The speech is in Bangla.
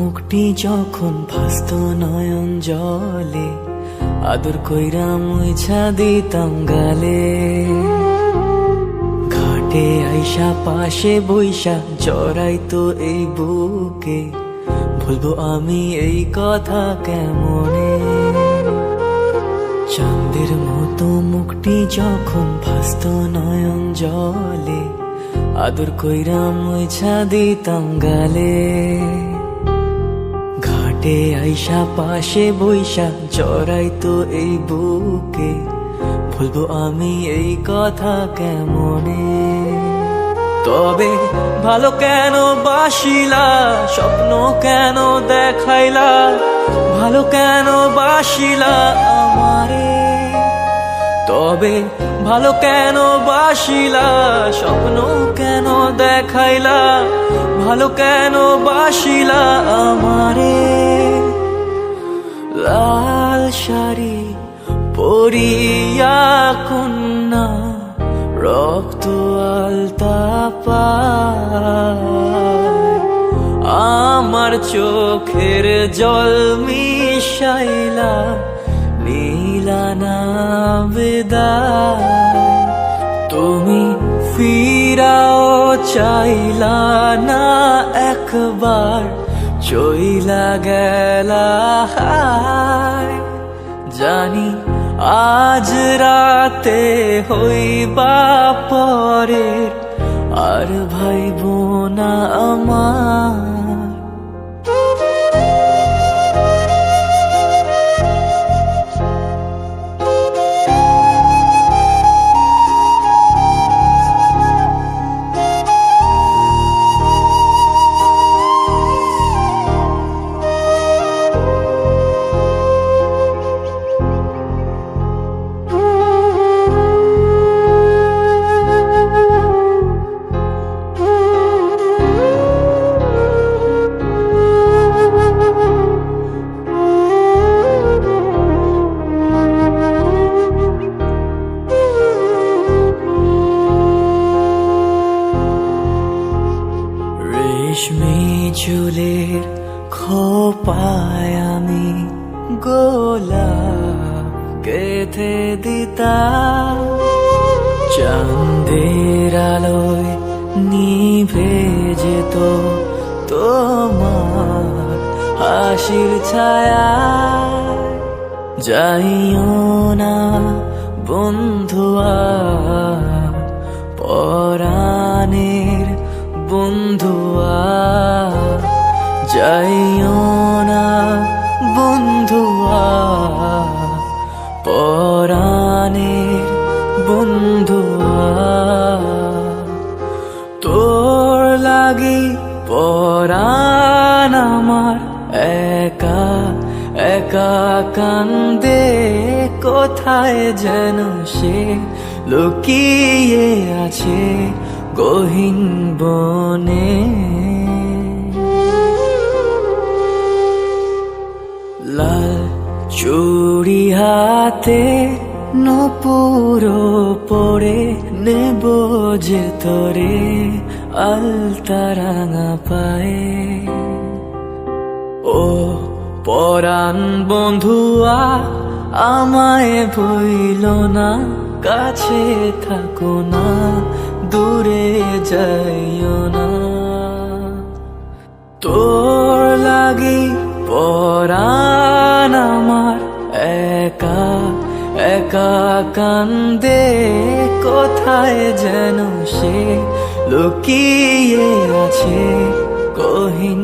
মুখটি যখন ভাসত নয়ন জলে, আদর কইরা মুইছা দিতাম গালে। ঘাটে আইসা পাশে বইসা জড়াইতো এই বুকে, বলবো আমি এই কথা কেমনে। চাঁদের মতো মুখটি যখন ভাসত নয়ন জলে, আদর কইরা মুইছা দিতাম গালে। ঘাটে আইসা পাশে বইসা জড়াইতো এই বুকে, বলবো আমি এই কথা কেমনে। তবে ভালো কেন বাসিলা, স্বপ্ন কেন দেখাইলা, ভালো কেন বাসিলা আমারে। তবে ভালো কেন বাসিলা, স্বপ্ন কেন দেখাইলা, ভালো কেন বাসিলা আমারে। লাল শাড়ি পরিয়া কন্যা, রক্ত আলতা পায়, আমার চোখের জল মিশাইলা নীলা না বিদায়। তুমি ফিরাও চাইলা না একবার, চইলা গেলা হায়। জানি আজ রাতে হইবা পরের, আর ভাইব না আমার। রেশমি চুলের খোপায় আমি গোলাপ গেঁথে দিতাম, চাঁদের আলোয় নিভে যেত তোমার হাসির ছায়া। যাইও না বন্ধুয়া, পরাণের বন্ধুয়া, যাইও না বন্ধুয়া, পরাণের বন্ধুয়া। তোর লাগি পরাণ আমার একা একা কান্দে, কোথায় যেন সে লুকিয়ে আছে গহীন বনে। লাল চুড়ি হাতে নূপুর পরে, নেব যে তোরে আলতা রাঙা পায়ে। ও পরাণ বন্ধুয়া, আমায় ভুইল না, কাছে থাকো না, দূরে যাইও না। তোর লাগি পরাণ আমার একা একা কান্দে, কোথায় যেন সে লুকিয়ে আছে গহীন